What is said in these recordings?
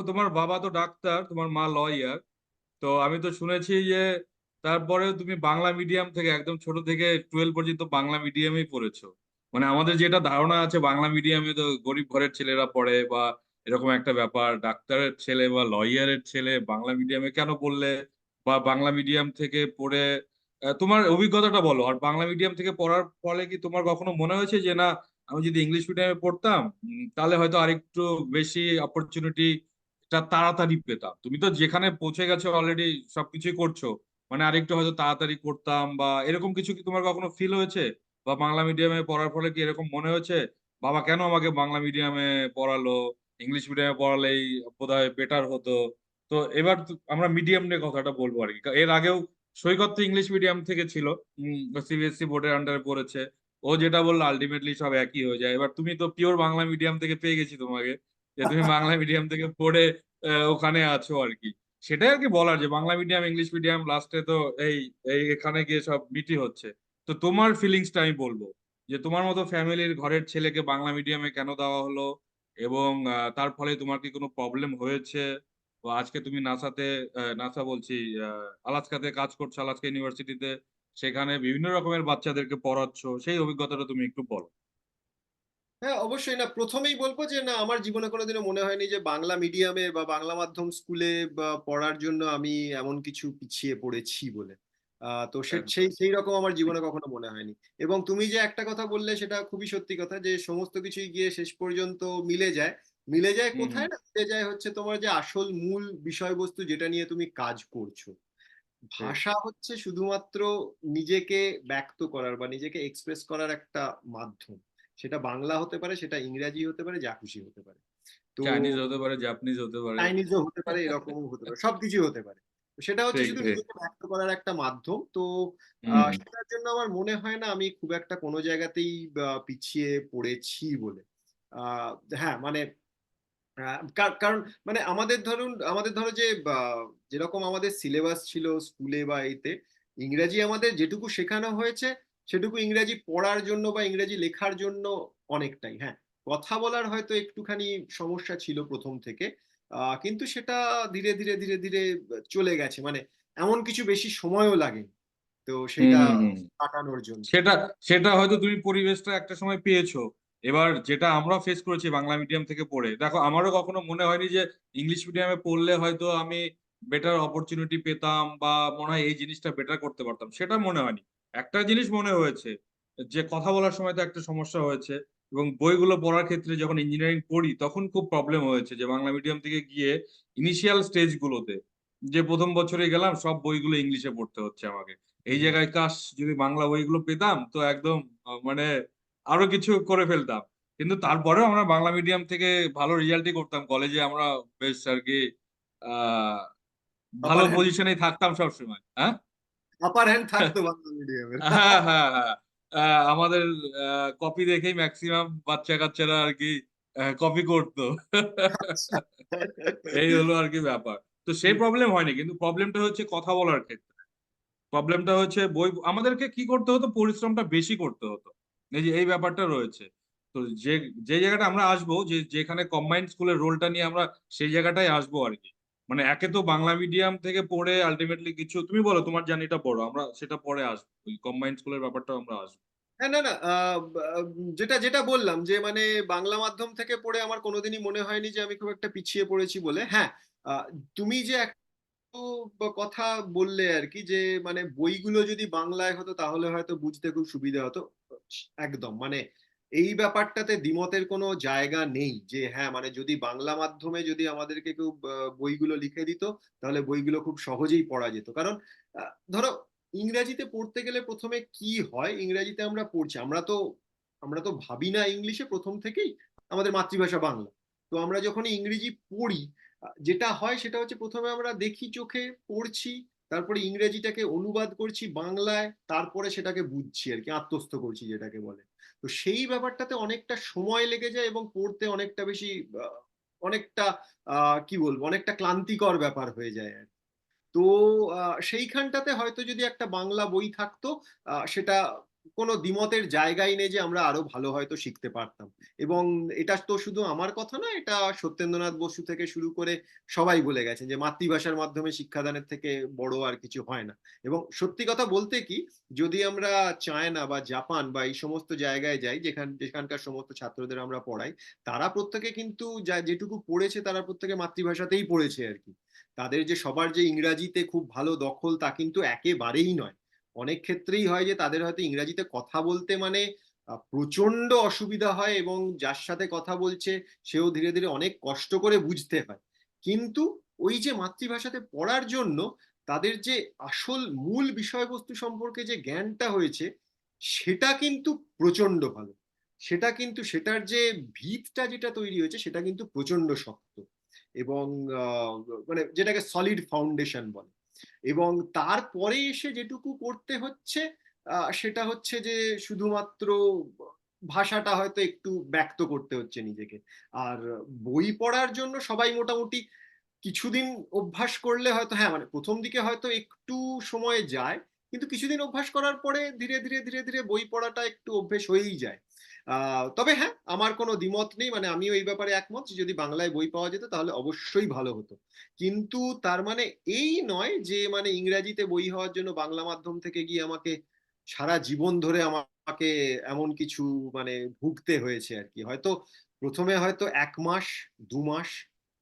দেখো, তোমার বাবা তো ডাক্তার, তোমার মা লয়ার। তো আমি তো শুনেছি যে তারপরে তুমি বাংলা মিডিয়াম থেকে একদম ছোট থেকে 12 পর্যন্ত বাংলা মিডিয়ামেই পড়েছো। মানে আমাদের যেটা ধারণা আছে বাংলা মিডিয়ামে তো গরিব ঘরের ছেলেরা পড়ে বা এরকম একটা ব্যাপার, ডাক্তারের ছেলে বা লয়ারের ছেলে বাংলা মিডিয়ামে কেন পড়লে, বা বাংলা মিডিয়াম থেকে পড়ে তোমার অভিজ্ঞতাটা বলো। আর বাংলা মিডিয়াম থেকে পড়ার ফলে কি তোমার কখনো মনে হয়েছে যে না, আমি যদি ইংলিশ মিডিয়ামে পড়তাম তাহলে হয়তো আরেকটু বেশি অপরচুনিটি তাড়াতাড়ি পেতাম? তুমি তো যেখানে পৌঁছে গেছো অলরেডি সবকিছুই করছো, মানে আরেকটু হয়তো তাড়াতাড়ি করতাম বা এরকম কিছু কি তোমার কখনো ফিল হয়েছে? বা বাংলা মিডিয়ামে পড়ার ফলে কি এরকম মনে হয়েছে বাবা কেন আমাকে বাংলা মিডিয়ামে পড়ালো, ইংলিশ মিডিয়ামে পড়ালেই বোধহয় বেটার হতো? তো এবার আমরা মিডিয়াম নিয়ে কথাটা বলবো আর কি। এর আগেও সৈকত তো ইংলিশ মিডিয়াম থেকে ছিল, সিবিএসসি বোর্ডের আন্ডারে পড়েছে। ও যেটা বললো আলটিমেটলি সব একই হয়ে যায়। এবার তুমি তো পিওর বাংলা মিডিয়াম থেকে পেয়ে গেছি তোমাকে, যে তুমি বাংলা মিডিয়াম থেকে পড়ে ওখানে আছো আর কি। সেটাই আর কি বলার, যে বাংলা মিডিয়াম ইংলিশ মিডিয়াম লাস্টে তো এই এই এখানে গিয়ে সব মিটি হচ্ছে। তো তোমার ফিলিংসটা আমি বলবো, যে তোমার মতো ফ্যামিলির ঘরের ছেলেকে বাংলা মিডিয়ামে কেন দেওয়া হলো, এবং তার ফলে তোমার কি কোনো প্রবলেম হয়েছে? বা আজকে তুমি নাসাতে, নাসা বলছি, আলাস্কাতে কাজ করছো, আলাস্কা ইউনিভার্সিটিতে, সেখানে বিভিন্ন রকমের বাচ্চাদেরকে পড়াচ্ছো, সেই অভিজ্ঞতাটা তুমি একটু বলো। হ্যাঁ, অবশ্যই। না, প্রথমেই বলবো যে না, আমার জীবনে কোনোদিনও মনে হয়নি যে বাংলা মিডিয়ামে বা বাংলা মাধ্যম স্কুলে বা পড়ার জন্য আমি এমন কিছু পিছিয়ে পড়েছি বলে। তো সেই একদম। সেই রকম আমার জীবনে কখনো মনে হয়নি। এবং তুমি যে একটা কথা বললে সেটা খুবই সত্যি কথা, যে সমস্ত কিছুই গিয়ে শেষ পর্যন্ত মিলে যায়। মিলে যায় হুম হুম। কোথায়? না, মিলে যায় হচ্ছে তোমার যে আসল মূল বিষয়বস্তু যেটা নিয়ে তুমি কাজ করছো। ঠিক। ভাষা হচ্ছে শুধুমাত্র নিজেকে ব্যক্ত করার বা নিজেকে এক্সপ্রেস করার একটা মাধ্যম। সেটা বাংলা হতে পারে, সেটা ইংরাজি হতে পারে, যা খুশি হতে পারে। তো চাইনিজ হতে পারে, জাপানিজ হতে পারে। চাইনিজও হতে পারে, এরকমও হতে পারে, সবকিছু হতে পারে। তো সেটা হচ্ছে ঠিক শুধু ঠিক। নিজেকে ব্যক্ত করার একটা মাধ্যম। তো হুম হুম। সেটার জন্য আমার মনে হয় না আমি খুব একটা কোনো জায়গাতেই পিছিয়ে পড়েছি বলে। আহ, হ্যাঁ, মানে কারণ মানে আমাদের ধরো যে যেরকম আমাদের সিলেবাস ছিল স্কুলে বা এতে, ইংরাজি আমাদের যেটুকু শেখানো হয়েছে সেটুকু ইংরাজি পড়ার জন্য বা ইংরাজি লেখার জন্য অনেকটাই। হ্যাঁ, কথা বলার হয়তো একটুখানি সমস্যা ছিল প্রথম থেকে, কিন্তু সেটা ধীরে ধীরে ধীরে ধীরে চলে গেছে। মানে এমন কিছু বেশি সময়ও লাগে তো হুম সেইটা হুম হুম। কাটানোর জন্য। সেটা সেটা হয়তো তুমি পরিবেশটা একটা সময় পেয়েছো। এবার যেটা আমরা ফেস করেছি বাংলা মিডিয়াম থেকে পড়ে, দেখো আমারও কখনো মনে হয়নি যে ইংলিশ মিডিয়ামে পড়লে হয়তো আমি বেটার অপরচুনিটি পেতাম বা মনে হয় এই জিনিসটা বেটার করতে পারতাম, সেটা মনে হয়নি। একটা জিনিস মনে হয়েছে, যে কথা বলার সময় তো একটা সমস্যা হয়েছে, এবং বইগুলো পড়ার ক্ষেত্রে যখন ইঞ্জিনিয়ারিং পড়ি তখন খুব প্রবলেম হয়েছে, যে বাংলা মিডিয়াম থেকে গিয়ে ইনিশিয়াল স্টেজ গুলোতে, যে প্রথম বছরে গেলাম সব বইগুলো ইংলিশে পড়তে হচ্ছে আমাকে। এই হুম। জায়গায় কাশ যদি বাংলা বইগুলো পেতাম তো একদম মানে আরো কিছু করে ফেলতাম। কিন্তু তারপরেও আমরা বাংলা মিডিয়াম থেকে ভালো রেজাল্টই করতাম কলেজে, আমরা বেশ আর কি আহ ভালো আপার হ্যান্ড, পজিশনে থাকতাম সব সময়। হ্যাঁ আপার হ্যান্ড থাকতো বাংলা মিডিয়ামের। হ্যাঁ হ্যাঁ হ্যাঁ। আমাদের কপি দেখেই ম্যাক্সিমাম বাচ্চা কাচ্চারা আর কি কপি করতো। এই হলো আর কি ব্যাপার। তো সেই প্রবলেম হয়নি, কিন্তু প্রবলেমটা হচ্ছে কথা বলার ক্ষেত্রে। প্রবলেমটা হচ্ছে বই আমাদেরকে কি করতে হতো, পরিশ্রমটা বেশি করতে হতো। এই যে এই ব্যাপারটা রয়েছে। তো যে যে জায়গাটা আমরা আসবো, যে যেখানে কম্বাইন্ড স্কুলের রোলটা নিয়ে আমরা সেই জায়গাটাই আসবো আর কি। মানে একে তো বাংলা মিডিয়াম থেকে পড়ে আলটিমেটলি কিছু, তুমি বলো তোমার জার্নিটা পড়ো, আমরা সেটা পরে আসবো, ওই কম্বাইন্ড স্কুলের ব্যাপারটা আমরা আসবো। হ্যাঁ, না না, যেটা যেটা বললাম যে মানে বাংলা মাধ্যম থেকে পড়ে আমার কোনোদিনই মনে হয়নি যে আমি খুব একটা পিছিয়ে পড়েছি বলে। হ্যাঁ, আহ, তুমি যে একটা কথা বললে আর কি, যে মানে বইগুলো যদি বাংলায় হতো তাহলে হয়তো বুঝতে খুব সুবিধা হতো। একদম, মানে এই ব্যাপারটাতে দ্বিমতের কোনো জায়গা নেই যে হ্যাঁ, মানে যদি বাংলা মাধ্যমে যদি আমাদেরকে কেউ বইগুলো লিখে দিত তাহলে বইগুলো খুব সহজেই পড়া যেত। কারণ ধরো ইংরেজিতে পড়তে গেলে প্রথমে কি হয়, ইংরেজিতে আমরা পড়ছি, আমরা তো ভাবি না ইংলিশে প্রথম থেকেই, আমাদের মাতৃভাষা বাংলা। তো আমরা যখন ইংরেজি পড়ি, যেটা হয় সেটা হচ্ছে প্রথমে আমরা দেখি চোখে, পড়ছি, তারপরে ইংরেজিটাকে অনুবাদ করছি বাংলায়, তারপরে সেটাকে বুঝছি আর কি, আত্মস্থ করছি যেটাকে বলে। তো সেই ব্যাপারটাতে অনেকটা সময় লেগে যায় এবং পড়তে অনেকটা বেশি আহ, অনেকটা কি বলবো, অনেকটা ক্লান্তিকর ব্যাপার হয়ে যায় আর কি। তো সেইখানটাতে হয়তো যদি একটা বাংলা বই থাকতো, সেটা কোনো দ্বিমতের জায়গাই নেই যে আমরা আরো ভালো হয়তো শিখতে পারতাম। এবং এটা তো শুধু আমার কথা না, এটা সত্যেন্দ্রনাথ বসু থেকে শুরু করে সবাই বলে গেছেন যে মাতৃভাষার মাধ্যমে শিক্ষাদানের থেকে বড় আর কিছু হয় না। এবং সত্যি কথা বলতে কি, যদি আমরা চায়না বা জাপান বা এই সমস্ত জায়গায় যাই যেখানকার সমস্ত ছাত্রদের আমরা পড়াই, তারা প্রত্যেকে কিন্তু যা যেটুকু পড়েছে তারা প্রত্যেকে মাতৃভাষাতেই পড়েছে আর কি। তাদের যে সবার যে ইংরাজিতে খুব ভালো দখল তা কিন্তু একেবারেই নয়। অনেক ক্ষেত্রেই হয় যে তাদের হয়তো ইংরাজিতে কথা বলতে মানে প্রচন্ড অসুবিধা হয়, এবং যার সাথে কথা বলছে সেও ধীরে ধীরে অনেক কষ্ট করে বুঝতে হয়। কিন্তু ওই যে মাতৃভাষাতে পড়ার জন্য তাদের যে আসল মূল বিষয়বস্তু সম্পর্কে যে জ্ঞানটা হয়েছে সেটা কিন্তু প্রচন্ড ভালো। সেটা কিন্তু সেটার যে ভিতটা যেটা তৈরি হয়েছে সেটা কিন্তু প্রচন্ড শক্ত, এবং আহ, মানে যেটাকে সলিড ফাউন্ডেশন বলে। এবং তারপরে এসে যেটুকু করতে হচ্ছে সেটা হচ্ছে যে শুধুমাত্র ভাষাটা হয়তো একটু ব্যক্ত করতে হচ্ছে নিজেকে। আর বই পড়ার জন্য সবাই মোটামুটি কিছুদিন অভ্যাস করলে হয়তো, হ্যাঁ মানে প্রথম দিকে হয়তো একটু সময় যায়, কিন্তু কিছুদিন অভ্যাস করার পরে ধীরে ধীরে ধীরে ধীরে বই পড়াটা একটু অভ্যেস হয়েই যায়। তবে হ্যাঁ, আমার কোনো দ্বিমত নেই, মানে আমিও এই ব্যাপারে একমত যে যদি বাংলায় বই পাওয়া যেত তাহলে অবশ্যই ভালো হতো। কিন্তু তার মানে এই নয় যে মানে ইংরাজিতে বই হওয়ার জন্য বাংলা মাধ্যম থেকে গিয়ে আমাকে সারা জীবন ধরে আমাকে এমন কিছু মানে ভুগতে হয়েছে আর কি। হয়তো প্রথমে হয়তো 1 মাস 2 মাস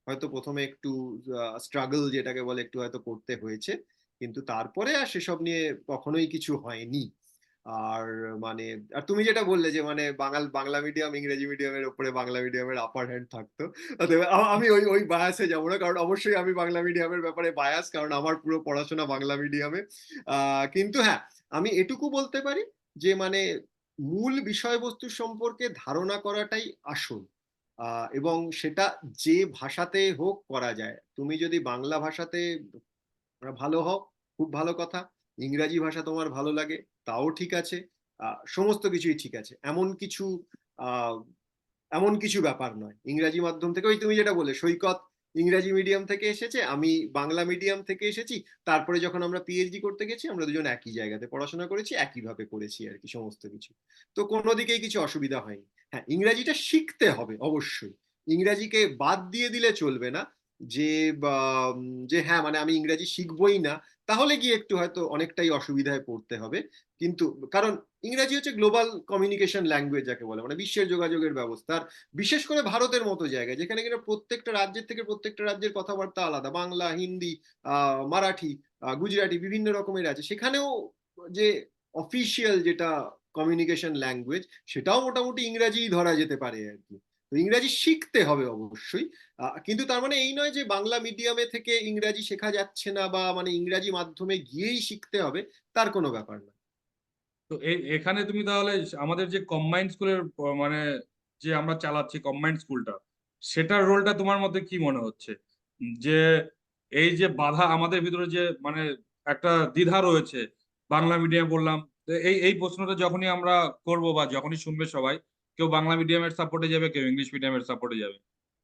হয়তো প্রথমে একটু স্ট্রাগল যেটাকে বলে একটু হয়তো করতে হয়েছে, কিন্তু তারপরে আর সেসব নিয়ে কখনোই কিছু হয়নি। আর মানে, আর তুমি যেটা বললে যে মানে বাংলা মিডিয়াম ইংরেজি মিডিয়ামের উপরে বাংলা মিডিয়ামের আপার হ্যান্ড থাকতো, অতএব আমি ওই ওই বায়াসে যাবো না, কারণ অবশ্যই আমি বাংলা মিডিয়ামের ব্যাপারে বায়াস, কারণ আমার পুরো পড়াশোনা বাংলা মিডিয়ামে। কিন্তু হ্যাঁ, আমি এটুকু বলতে পারি যে মানে মূল বিষয়বস্তু সম্পর্কে ধারণা করাটাই আসল। এবং সেটা যে ভাষাতে হোক করা যায়। তুমি যদি বাংলা ভাষাতে ভালো হও, খুব ভালো কথা। ইংরাজি ভাষা তোমার ভালো লাগে, তাও ঠিক আছে। সমস্ত কিছুই ঠিক আছে, আহ, এমন কিছু ব্যাপার নয়। ইংরাজি মাধ্যম থেকে, ওই তুমি যেটা বলে সৈকত ইংরাজি মিডিয়াম থেকে এসেছে, আমি বাংলা মিডিয়াম থেকে এসেছি। তারপরে যখন আমরা পিএইচডি করতে গেছি আমরা দুজন একই জায়গাতে পড়াশোনা করেছি, একইভাবে করেছি আর কি সমস্ত কিছু। তো কোনো দিকেই কিছু অসুবিধা হয়নি। হ্যাঁ, ইংরাজিটা শিখতে হবে অবশ্যই, ইংরাজিকে বাদ দিয়ে দিলে চলবে না। যে বা, যে হ্যাঁ মানে আমি ইংরাজি শিখবই না, তাহলে গিয়ে একটু হয়তো অনেকটাই অসুবিধায় পড়তে হবে। কিন্তু কারণ ইংরাজি হচ্ছে গ্লোবাল কমিউনিকেশন ল্যাঙ্গুয়েজ যাকে বলে, মানে বিশ্বের যোগাযোগের ব্যবস্থা। আর বিশেষ করে ভারতের মতো জায়গায় যেখানে কিনা প্রত্যেকটা রাজ্যের থেকে প্রত্যেকটা রাজ্যের কথাবার্তা আলাদা, বাংলা, হিন্দি, মারাঠি, গুজরাটি বিভিন্ন রকমের আছে, সেখানেও যে অফিসিয়াল যেটা কমিউনিকেশন ল্যাঙ্গুয়েজ সেটাও মোটামুটি ইংরাজি ধরা যেতে পারে আর কি। তো ইংরাজি শিখতে হবে অবশ্যই। কিন্তু তার মানে এই নয় যে বাংলা মিডিয়ামে থেকে ইংরাজি শেখা যাচ্ছে না, বা মানে ইংরাজি মাধ্যমে গিয়েই শিখতে হবে, তার কোনো ব্যাপার না। তো এখানে তুমি তাহলে আমাদের যে কম্বাইন্ড স্কুলের মানে যে আমরা চালাচ্ছি কম্বাইন্ড স্কুলটা, সেটার রোলটা তোমার মধ্যে কি মনে হচ্ছে? যে এই যে বাধা আমাদের ভিতরে যে মানে একটা দ্বিধা রয়েছে, বাংলা মিডিয়াম বললাম, তো এই এই প্রশ্নটা যখনই আমরা করব বা যখনই শুনবে সবাই, কেউ বাংলা মিডিয়ামের সাপোর্টে যাবে, কেউ ইংলিশ মিডিয়ামের সাপোর্টে যাবে।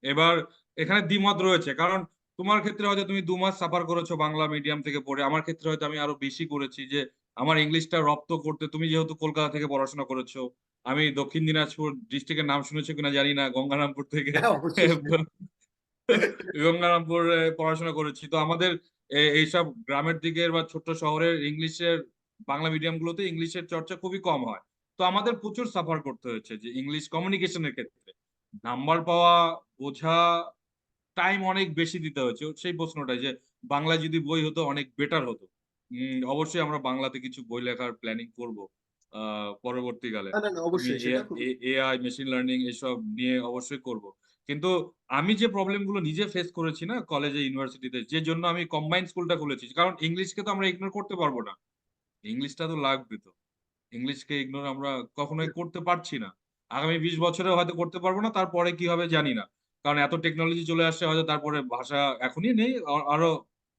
এবার এখানে দ্বিমত রয়েছে, কারণ তোমার ক্ষেত্রে হয়তো তুমি 2 মাস সাফার করেছো বাংলা মিডিয়াম থেকে পড়ে, আমার ক্ষেত্রে হয়তো আমি আরো বেশি করেছি। যে আমার ইংলিশটা রপ্ত করতে, তুমি যেহেতু কলকাতা থেকে পড়াশোনা করেছো, আমি দক্ষিণ দিনাজপুর ডিস্ট্রিক্টের নাম শুনেছো কিনা জানি না, গঙ্গারামপুর থেকে হ্যাঁ, অবশ্যই শুনেছি। গঙ্গারামপুরে পড়াশোনা করেছি। তো আমাদের এইসব গ্রামের দিকের বা ছোট্ট শহরের ইংলিশের বাংলা মিডিয়াম গুলোতে ইংলিশের চর্চা খুবই কম হয়। তো আমাদের প্রচুর সাফার করতে হয়েছে যে ইংলিশ কমিউনিকেশনের ক্ষেত্রে নাম্বার পাওয়া, বোঝা, টাইম অনেক বেশি দিতে হয়েছে। সেই প্রশ্নটাই যে বাংলা যদি বই হতো অনেক বেটার হতো। অবশ্যই আমরা বাংলাতে কিছু বই লেখার প্ল্যানিং করব পরবর্তীকালে। না না না, তুমি অবশ্যই সেটা খুব। এআই মেশিন লার্নিং এসব নিয়ে অবশ্যই করব। কিন্তু আমি যে প্রবলেম গুলো নিজে ফেস করেছি না কলেজে ইউনিভার্সিটিতে, যে জন্য আমি কম্বাইন্ড স্কুলটা খুলেছি, কারণ ইংলিশকে তো আমরা ইগনোর করতে পারবো না, ইংলিশটা তো লাগবে। তো ইংলিশকে ইগনোর আমরা কখনোই করতে পারছি না, আগামী 20 বছরে হয়তো করতে পারবো না, তারপরে কি হবে জানি না। কারণ এত টেকনোলজি চলে আসছে, হয়তো তারপরে ভাষা এখনই নেই, আরো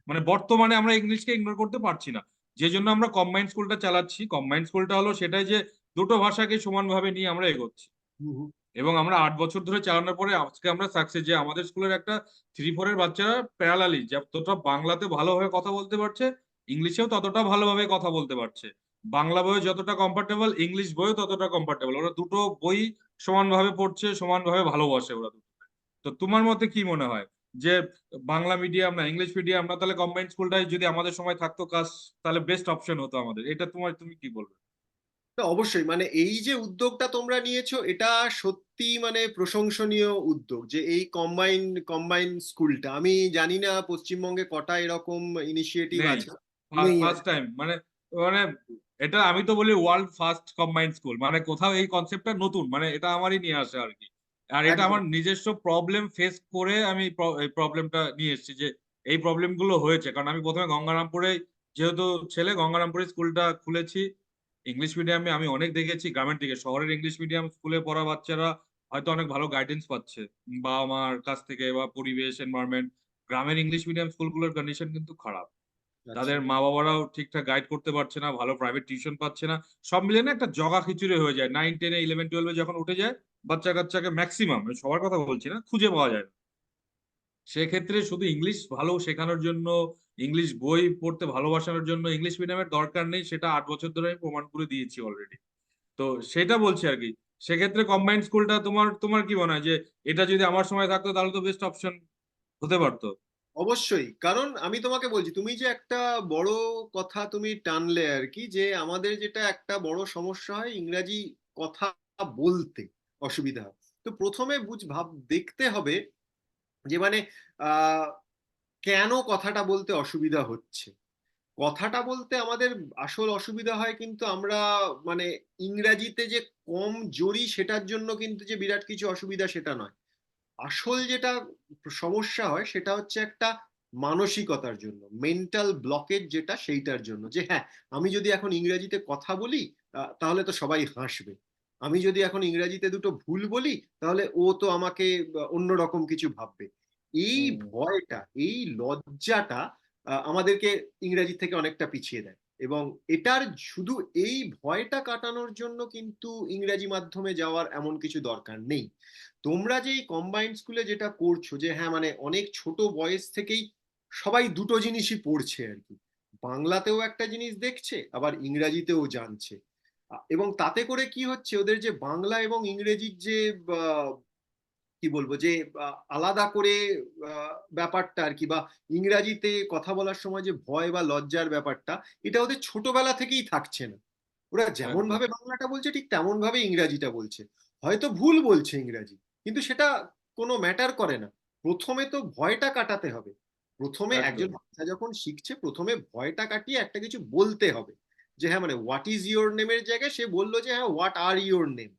মানে বর্তমানে আমরা ইংলিশকে ইগনোর করতে পারছি না। যে জন্য আমরা কম্বাইন্ড স্কুলটা চালাচ্ছি। কম্বাইন্ড স্কুলটা হলো সেটাই যে দুটো ভাষাকে সমানভাবে নিয়ে আমরা এগোচ্ছি, হুম, হুম। এবং আমরা 8 বছর ধরে চালানোর পরে আজকে আমরা সাকসেস, যে আমাদের স্কুলের একটা 3-4 এর বাচ্চারা প্যারালালি যতটা বাংলাতে ভালোভাবে কথা বলতে পারছে, ইংলিশেও ততটা ভালোভাবে কথা বলতে পারছে। বাংলা বই যতটা কমফোর্টেবল, ইংলিশ বইও ততটা কমফোর্টেবল। ওরা দুটো বই সমানভাবে পড়ছে, সমানভাবে ভালোবাসে ওরা দুটো। তো তোমার মতে কি মনে হয় যে বাংলা মিডিয়াম না ইংলিশ মিডিয়াম না, তাহলে কম্বাইন্ড স্কুলটাই যদি আমাদের সময় থাকতো কাজ, তাহলে বেস্ট অপশন হতো আমাদের? এটা তুমি কি বলবে? তো অবশ্যই মানে এই যে উদ্যোগটা তোমরা নিয়েছো এটা সত্যি মানে প্রশংসনীয় উদ্যোগ, যে এই কম্বাইন স্কুলটা। আমি জানি না পশ্চিমবঙ্গে কটা এরকম ইনিশিয়েটিভ নেই, আছে। নেই আর ফার্স্ট কি। টাইম মানে, মানে এটা আমি তো বলি ওয়ার্ল্ড ফার্স্ট কম্বাইন্ড স্কুল, মানে কোথাও এই কনসেপ্টটা নতুন, মানে এটা আমারই নিয়ে আসে আর কি। আর এটা একদম। আমার নিজস্ব প্রবলেম ফেস করে আমি এই প্রবলেমটা নিয়ে এসেছি, যে এই প্রবলেম গুলো হয়েছে কারণ আমি প্রথমে গঙ্গারামপুরে, যেহেতু ছেলে গঙ্গারামপুরে স্কুলটা খুলেছি। ইংলিশ মিডিয়ামে আমি অনেক দেখেছি গ্রামের দিকে, শহরের ইংলিশ মিডিয়াম স্কুলে পড়া বাচ্চারা হয়তো অনেক ভালো গাইডেন্স পাচ্ছে বাবা মার কাছ থেকে বা পরিবেশ এনভায়রনমেন্ট। গ্রামের ইংলিশ মিডিয়াম স্কুলগুলোর কন্ডিশন কিন্তু খারাপ, আচ্ছা। তাদের মা বাবারাও ঠিকঠাক গাইড করতে পারছে না, ভালো প্রাইভেট টিউশন পাচ্ছে না। সব মিলে না একটা জগা খিচুড়ি হয়ে যায়, 9, 10, 11, 12 যখন উঠে যায় বাচ্চা কাচ্চাকে ম্যাক্সিমাম, সবার কথা বলছি না, খুঁজে পাওয়া যায় না। সেক্ষেত্রে শুধু ইংলিশ ভালো শেখানোর জন্য, ইংলিশ বই পড়তে ভালোবাসানোর জন্য ইংলিশ মিডিয়ামের দরকার নেই, সেটা 8 বছর ধরে আমি প্রমাণ করে দিয়েছি অলরেডি। তো সেটা বলছি আর কি। সেক্ষেত্রে কম্বাইন্ড স্কুলটা তোমার তোমার কি মনে হয় যে এটা যদি আমার সময় থাকতো তাহলে তো বেস্ট অপশন হতে পারতো? অবশ্যই, কারণ আমি তোমাকে বলছি, তুমি যে একটা বড় কথা তুমি টানলে আর কি, যে আমাদের যেটা একটা বড় সমস্যা হয় ইংরাজি কথা বলতে অসুবিধা হয়। তো প্রথমে দেখতে হবে যে মানে আহ কেন কথাটা বলতে অসুবিধা হচ্ছে। কথাটা বলতে আমাদের আসল অসুবিধা হয় কিন্তু আমরা মানে ইংরাজিতে যে কম জড়ি সেটার জন্য কিন্তু যে বিরাট কিছু অসুবিধা সেটা নয়। আসল যেটা সমস্যা হয় সেটা হচ্ছে একটা মানসিকতার জন্য, মেন্টাল ব্লকেজ যেটা, সেইটার জন্য, যে হ্যাঁ আমি যদি এখন ইংরেজিতে কথা বলি তাহলে তো সবাই হাসবে। আমি যদি এখন ইংরেজিতে দুটো ভুল বলি তাহলে ও তো আমাকে অন্যরকম কিছু ভাববে। এই হুম। ভয়টা, এই লজ্জাটা আমাদেরকে ইংরেজি থেকে অনেকটা পিছিয়ে দেয়। এবং এটার শুধু এই ভয়টা কাটানোর জন্য কিন্তু ইংরেজি মাধ্যমে যাওয়ার এমন কিছু দরকার নেই। তোমরা যে এই কম্বাইন্ড স্কুলে যেটা করছো, যে হ্যাঁ মানে অনেক ছোট বয়স থেকেই সবাই দুটো জিনিসই পড়ছে আর কি, বাংলাতেও একটা জিনিস দেখছে আবার ইংরাজিতেও জানছে। এবং তাতে করে কি হচ্ছে, ওদের যে বাংলা এবং ইংরেজির যে কি বলবো যে আলাদা করে ব্যাপারটা আর কি, বা ইংরাজিতে কথা বলার সময় যে ভয় বা লজ্জার ব্যাপারটা, এটা ওদের ছোটবেলা থেকেই থাকছে না। ওরা যেমন একদম। ভাবে বাংলাটা বলছে ঠিক তেমন ভাবে ইংরাজিটা বলছে। হয়তো ভুল বলছে ইংরাজি, কিন্তু সেটা কোনো ম্যাটার করে না। প্রথমে তো ভয়টা কাটাতে হবে। প্রথমে একজন একদম। বাচ্চা যখন শিখছে প্রথমে ভয়টা কাটিয়ে একটা কিছু বলতে হবে। যে হ্যাঁ মানে হোয়াট ইজ ইউর নেমের জায়গায় সে বললো যে হ্যাঁ হোয়াট আর ইউর নেম।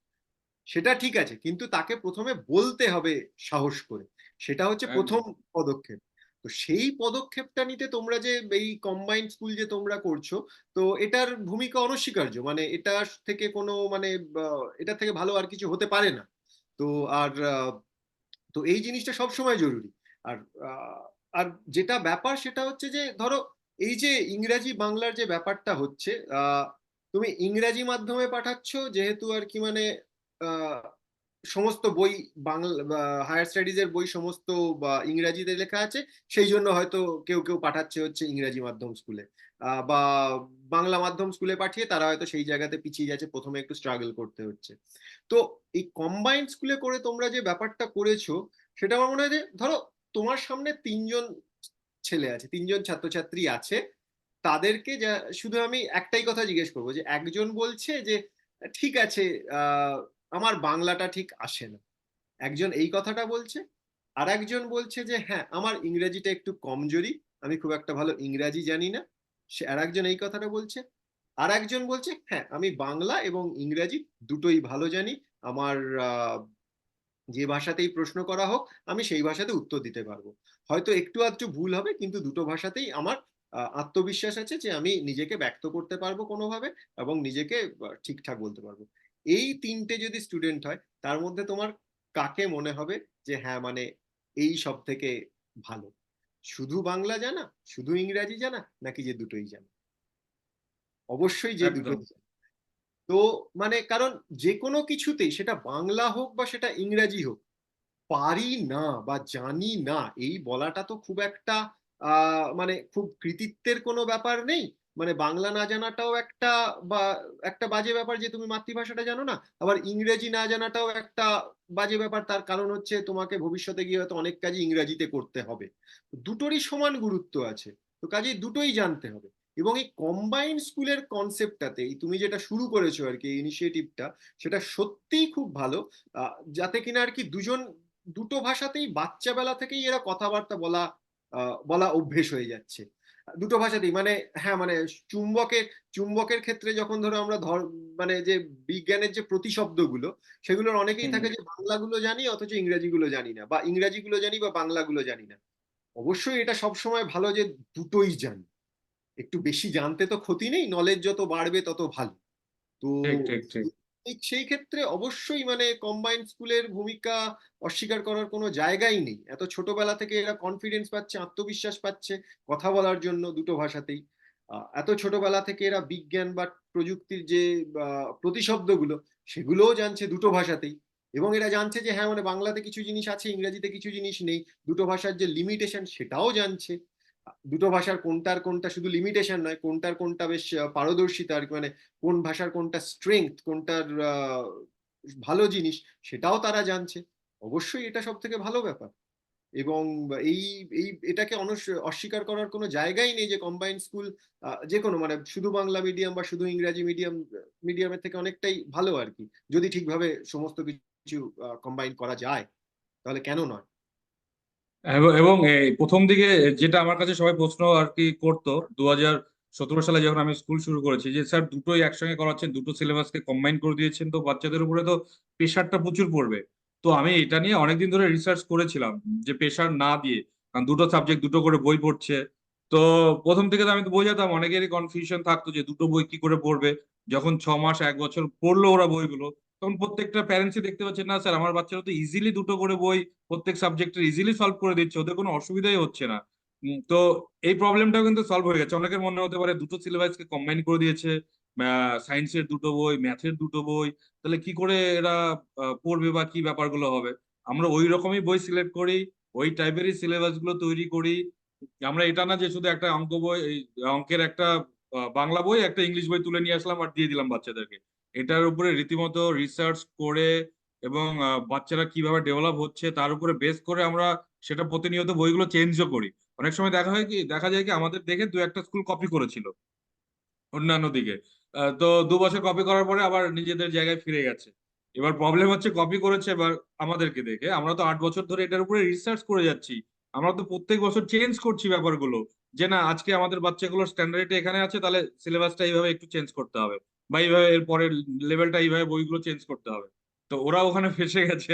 সেটা ঠিক আছে, কিন্তু তাকে প্রথমে বলতে হবে সাহস করে। সেটা হচ্ছে প্রথম একদম। পদক্ষেপ। তো সেই পদক্ষেপটা নিতে তোমরা যে এই কম্বাইন্ড স্কুল যে তোমরা করছো, তো এটার ভূমিকা অনস্বীকার্য। মানে এটা থেকে কোনো মানে এটা থেকে ভালো আর কিছু হতে পারে না। তো আর তো এই জিনিসটা সব সময় জরুরি। আর আহ, আর যেটা ব্যাপার সেটা হচ্ছে যে ধরো এই যে ইংরাজি বাংলার যে ব্যাপারটা হচ্ছে, তুমি ইংরাজি মাধ্যমে পাঠাচ্ছ যেহেতু আর কি মানে আহ, সমস্ত বই বাংলা হায়ার স্টাডিজ এর বই সমস্ত বা ইংরাজিতে লেখা আছে, সেই জন্য হয়তো কেউ কেউ পাঠাচ্ছে হচ্ছে ইংরাজি মাধ্যম স্কুলে, বা বাংলা মাধ্যম স্কুলে পাঠিয়ে তারা হয়তো সেই জায়গাতে পিছিয়ে যাচ্ছে, প্রথমে একটু স্ট্রাগল করতে হচ্ছে। তো এই কম্বাইন্ড স্কুলে করে তোমরা যে ব্যাপারটা করেছো, সেটা আমার মনে হয় যে ধরো তোমার সামনে তিনজন ছেলে আছে, তিনজন ছাত্রছাত্রী আছে, তাদেরকে যা শুধু আমি একটাই কথা জিজ্ঞেস করবো, যে একজন বলছে যে ঠিক আছে আহ আমার বাংলাটা ঠিক আসে না, একজন এই কথাটা বলছে। আর একজন বলছে যে হ্যাঁ আমার ইংরেজিটা একটু কমজোরি, আমি খুব একটা ভালো ইংরাজি জানি না, সে আর একজন এই কথাটা বলছে। আর একজন বলছে হ্যাঁ আমি বাংলা এবং ইংরাজি দুটোই ভালো জানি, আমার যে ভাষাতেই প্রশ্ন করা হোক আমি সেই ভাষাতে উত্তর দিতে পারবো। হয়তো একটু আধটু ভুল হবে কিন্তু দুটো ভাষাতেই আমার আত্মবিশ্বাস আছে যে আমি নিজেকে ব্যক্ত করতে পারবো কোনোভাবে, এবং নিজেকে ঠিকঠাক বলতে পারবো। এই তিনটে যদি স্টুডেন্ট হয় তার মধ্যে তোমার কাকে মনে হবে যে হ্যাঁ মানে এই সব থেকে ভালো, শুধু বাংলা জানা, শুধু ইংরাজি জানা, নাকি যে দুটোই জানা? অবশ্যই যে একদম। দুটোই জানা। তো মানে কারণ যে কোনো কিছুতেই সেটা বাংলা হোক বা সেটা ইংরাজি হোক, পারি না বা জানি না এই বলাটা তো খুব একটা মানে খুব কৃতিত্বের কোনো ব্যাপার নেই, মানে বাংলা না জানাটাও একটা বা একটা বাজে ব্যাপার যে তুমি মাতৃভাষাটা জানো না, আবার ইংরেজি না জানাটাও একটা বাজে ব্যাপার, তার কারণ হচ্ছে তোমাকে ভবিষ্যতে গিয়ে হয়তো অনেক কাজই ইংরেজিতে করতে হবে। দুটোরই সমান গুরুত্ব আছে, তো কাজেই দুটোই জানতে হবে। এবং এই কম্বাইন্ড স্কুলের কনসেপ্টটাতে তুমি যেটা শুরু করেছো আর কি ইনিশিয়েটিভটা, সেটা সত্যিই খুব ভালো। যাতে কিনা আর কি দুটো ভাষাতেই বাচ্চা বেলা থেকেই এরা কথাবার্তা বলা বলা অভ্যেস হয়ে যাচ্ছে দুটো ভাষাতেই। মানে হ্যাঁ, মানে চুম্বকের চুম্বকের ক্ষেত্রে যখন ধরো আমরা মানে যে বিজ্ঞানের যে প্রতিশব্দগুলো, সেগুলোর অনেকেই হুম। থাকে যে বাংলাগুলো জানি অথচ ইংরেজিগুলো জানি না, বা ইংরেজিগুলো জানি বা বাংলাগুলো জানি না। অবশ্যই এটা সবসময় ভালো যে দুটোই জানি, একটু বেশি জানতে তো ক্ষতি নেই, নলেজ যত বাড়বে তত ভালো। তো ঠিক ঠিক ঠিক। সেই ক্ষেত্রে অবশ্যই মানে কম্বাইন্ড স্কুলের ভূমিকা অস্বীকার করার কোনো জায়গাই নেই। এত ছোটবেলা থেকে এরা কনফিডেন্স পাচ্ছে, আত্মবিশ্বাস পাচ্ছে কথা বলার জন্য দুটো ভাষাতেই। এত ছোটবেলা থেকে এরা বিজ্ঞান বা প্রযুক্তির যে প্রতিশব্দগুলো, সেগুলোও জানছে দুটো ভাষাতেই। এবং এরা জানছে যে হ্যাঁ, মানে বাংলাতে কিছু জিনিস আছে, ইংরেজিতে কিছু জিনিস নেই, দুটো ভাষার যে লিমিটেশন সেটাও জানছে। দুটো ভাষার কোনটার কোনটা শুধু লিমিটেশন নয়, কোনটার কোনটা বেশ পারদর্শিতা আর কি, মানে কোন ভাষার কোনটা স্ট্রেংথ, কোনটার ভালো জিনিস, সেটাও তারা জানছে। অবশ্যই এটা সব থেকে ভালো ব্যাপার। এবং এই এই এটাকে অস্বীকার করার কোনো জায়গাই নেই যে কম্বাইন্ড স্কুল যে কোনো মানে শুধু বাংলা মিডিয়াম বা শুধু ইংরাজি মিডিয়ামের থেকে অনেকটাই ভালো আর কি, যদি ঠিকভাবে সমস্ত কিছু কম্বাইন করা যায়, তাহলে কেন নয়। এবং এই প্রথম দিকে যেটা আমার কাছে সবাই প্রশ্ন আর কি করতো 2017 সালে যখন আমি স্কুল শুরু করেছি, যে স্যার দুটোই একসঙ্গে করাচ্ছেন, দুটো সিলেবাসকে কম্বাইন করে দিয়েছেন, তো বাচ্চাদের উপরে তো প্রেশারটা প্রচুর পড়বে। তো আমি এটা নিয়ে অনেকদিন ধরে রিসার্চ করেছিলাম যে প্রেশার না দিয়ে, কারণ দুটো সাবজেক্ট দুটো করে বই পড়ছে। তো প্রথম থেকে তো আমি তো বোঝাতাম, অনেকেরই কনফিউশন থাকতো যে দুটো বই কি করে পড়বে। যখন 6 মাস 1 বছর পড়লো ওরা বইগুলো, তখন প্রত্যেকটা প্যারেন্টসই দেখতে পাচ্ছে না স্যার আমার বাচ্চারা তো ইজিলি দুটো করে বই প্রত্যেক সাবজেক্টের ইজিলি সলভ করে দিচ্ছে, ওদের কোনো অসুবিধাই হচ্ছে না। তো এই প্রবলেমটাও কিন্তু সলভ হয়ে গেছে। অনেকের মনে হতে পারে দুটো সিলেবাসকে কম্বাইন করে দিয়েছে, সায়েন্সের দুটো বই, ম্যাথের দুটো বই, তাহলে কি করে এরা পড়বে বা কি ব্যাপারগুলো হবে। আমরা ওই রকমই বই সিলেক্ট করি, ওই টাইপেরই সিলেবাস গুলো তৈরি করি। আমরা এটা না যে শুধু একটা অঙ্ক বই, এই অঙ্কের একটা বাংলা বই একটা ইংলিশ বই তুলে নিয়ে আসলাম আর দিয়ে দিলাম বাচ্চাদেরকে। এটার উপরে রীতিমতো রিসার্চ করে এবং বাচ্চারা কিভাবে ডেভেলপ হচ্ছে তার উপরে বেস করে আমরা সেটা প্রতিনিয়ত বইগুলো চেঞ্জও করি। অনেক সময় দেখা যায় কি আমাদের দেখে দু একটা স্কুল কপি করেছিল অন্যান্য দিকে, তো 2 বছর কপি করার পরে আবার নিজেদের জায়গায় ফিরে গেছে। এবার প্রবলেম হচ্ছে কপি করেছে এবার আমাদেরকে দেখে, আমরা তো 8 বছর ধরে এটার উপরে রিসার্চ করে যাচ্ছি, আমরা তো প্রত্যেক বছর চেঞ্জ করছি ব্যাপারগুলো, যে না আজকে আমাদের বাচ্চাগুলোর স্ট্যান্ডার্ড এখানে আছে, তাহলে সিলেবাসটা এইভাবে একটু চেঞ্জ করতে হবে, বা এইভাবে এর পরের লেভেলটা এইভাবে বইগুলো চেঞ্জ করতে হবে। তো ওরা ওখানে ফেসে গেছে।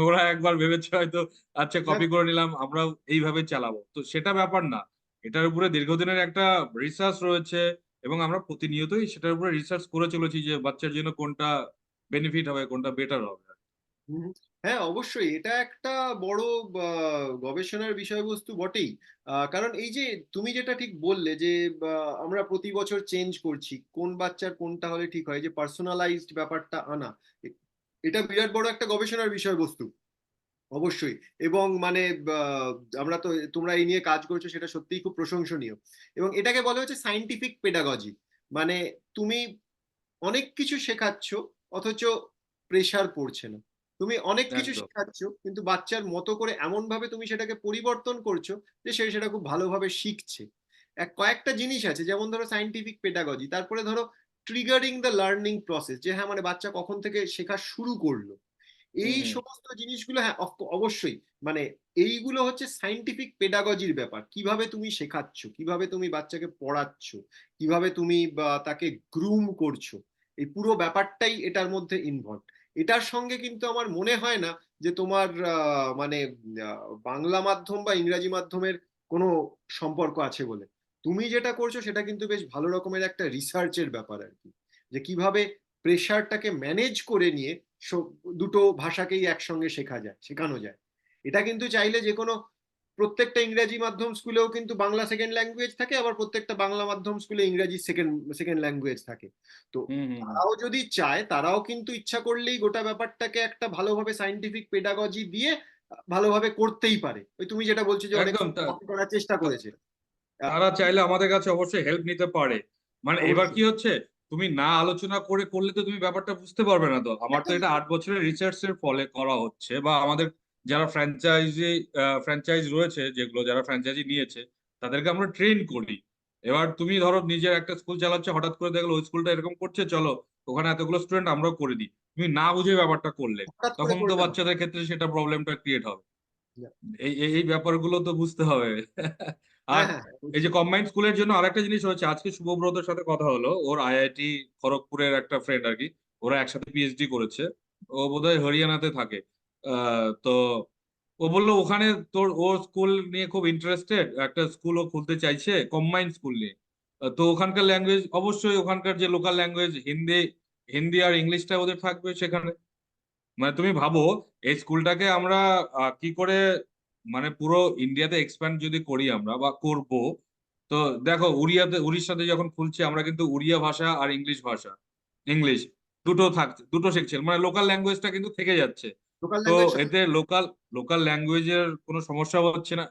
ওরা একবার ভেবেছে হয়তো আচ্ছা কপি করে নিলাম আমরাও এইভাবে চালাবো, তো সেটা ব্যাপার না। এটার উপরে দীর্ঘদিনের একটা রিসার্চ রয়েছে, এবং আমরা প্রতিনিয়তই সেটার উপরে রিসার্চ করে চলেছি যে বাচ্চার জন্য কোনটা বেনিফিট হবে, কোনটা বেটার হবে। হুম, হ্যাঁ, অবশ্যই এটা একটা বড় গবেষণার বিষয়বস্তু বটেই। কারণ এই যে তুমি যেটা ঠিক বললে যে আমরা প্রতি বছর চেঞ্জ করছি, কোন বাচ্চার কোনটা হলে ঠিক হয়, যে পার্সোনালাইজড ব্যাপারটা আনা, এটা বিরাট বড় একটা গবেষণার বিষয়বস্তু। অবশ্যই। এবং মানে আহ, আমরা তো তোমরা এই নিয়ে কাজ করছো, সেটা সত্যিই খুব প্রশংসনীয়। এবং এটাকে বলা হচ্ছে সাইন্টিফিক পেডাগজি। মানে তুমি অনেক কিছু শেখাচ্ছ অথচ প্রেসার পড়ছে না। তুমি অনেক কিছু একদম। শেখাচ্ছ কিন্তু বাচ্চার মতো করে এমন ভাবে তুমি সেটাকে পরিবর্তন করছো যে সে সেটা খুব ভালোভাবে শিখছে। কয়েকটা জিনিস আছে, যেমন ধরো সাইন্টিফিক পেডাগজি, তারপরে ধরো ট্রিগারিং দ্য লার্নিং প্রসেস, যে হ্যাঁ মানে বাচ্চা কখন থেকে শেখা শুরু করলো। হুম এই হুম। সমস্ত জিনিসগুলো হ্যাঁ অবশ্যই মানে এইগুলো হচ্ছে সাইন্টিফিক পেডাগজির ব্যাপার। কিভাবে তুমি শেখাচ্ছ, কিভাবে তুমি বাচ্চাকে পড়াচ্ছ, কিভাবে তুমি তাকে গ্রুম করছো, এই পুরো ব্যাপারটাই এটার মধ্যে ইনভলভ। এটার সঙ্গে কিন্তু আমার মনে হয় না যে তোমার মানে বাংলা মাধ্যম বা ইংরাজি মাধ্যমের কোনো সম্পর্ক আছে বলে। তুমি যেটা করছো সেটা কিন্তু বেশ ভালো রকমের একটা রিসার্চের ব্যাপার আর কি, যে কিভাবে প্রেশারটাকে ম্যানেজ করে নিয়ে দুটো ভাষাকেই একসঙ্গে শেখানো যায়। এটা কিন্তু চাইলে যে কোনো প্রত্যেকটা ইংরেজি মাধ্যম স্কুলেও কিন্তু বাংলা সেকেন্ড ল্যাঙ্গুয়েজ থাকে, আবার প্রত্যেকটা বাংলা মাধ্যম স্কুলে ইংরেজি সেকেন্ড সেকেন্ড ল্যাঙ্গুয়েজ থাকে। তো হুম হুম হুম। তারাও যদি চায়, তারাও কিন্তু ইচ্ছা করলেই গোটা ব্যাপারটাকে একটা ভালোভাবে সাইন্টিফিক পেডাগজি দিয়ে ভালোভাবে করতেই পারে। ওই তুমি যেটা বলছো যে অনেক একদম সময় কপি করার চেষ্টা তা- করেছে। তারা চাইলে আমাদের কাছে অবশ্যই হেল্প নিতে পারে। মানে এবার অবশ্যই। কি হচ্ছে, তুমি না আলোচনা করে করলে তো তুমি ব্যাপারটা বুঝতে পারবে না। তো আমার তো একদমই এটা তাই। 8 বছরের রিসার্চ এর ফলে করা হচ্ছে, বা আমাদের যারা ফ্র্যাঞ্চাইজ রয়েছে, যেগুলো যারা ফ্র্যাঞ্চাইজি নিয়েছে তাদেরকে আমরা ট্রেন করি। এবার তুমি ধরো নিজের একটা স্কুল চালাচ্ছ, হঠাৎ করে দেখলো ওই স্কুলটা এরকম করছে, চলো ওখানে এতগুলো স্টুডেন্ট আমরাও করে দিই। তুমি না বুঝে ব্যাপারটা করলে হঠাৎ করে তখন তো করলে হবে বাচ্চাদের ক্ষেত্রে সেটা প্রবলেমটা ক্রিয়েট হবে। না। এই ব্যাপারগুলো তো বুঝতে হবে। আর হ্যাঁ, হ্যাঁ, হ্যাঁ, এই যে বুঝছি। কম্বাইন্ড স্কুলের জন্য আরেকটা জিনিস হচ্ছে, আজকে শুভব্রতের সাথে কথা হলো, ওর আইআইটি খড়গপুরের একটা ফ্রেন্ড আর কি, ওরা একসাথে পিএইচডি করেছে। ও বোধহয় হরিয়ানাতে থাকে। তো ও বললো ওখানে তোর ও স্কুল নিয়ে খুব ইন্টারেস্টেড, একটা স্কুল ও খুলতে চাইছে কম্বাইন্ড স্কুল নিয়ে। তো ওখানকার ল্যাঙ্গুয়েজ অবশ্যই, ওখানকার যে লোকাল ল্যাঙ্গুয়েজ হিন্দি, হিন্দি আর ইংলিশটা ওদের থাকবে সেখানে। মানে তুমি ভাবো এই স্কুলটাকে আমরা কি করে মানে পুরো ইন্ডিয়াতে এক্সপ্যান্ড যদি করি আমরা বা করব। তো দেখো উড়িষ্যাতে যখন খুলছে, আমরা কিন্তু উড়িয়া ভাষা আর ইংলিশ দুটো থাকছে, দুটো শিখছে, মানে লোকাল ল্যাঙ্গুয়েজটা কিন্তু থেকে যাচ্ছে। লোকাল তো ল্যাঙ্গুয়েজ। এতে লোকাল লোকাল ল্যাঙ্গুয়েজের কোনো সমস্যা হচ্ছে না।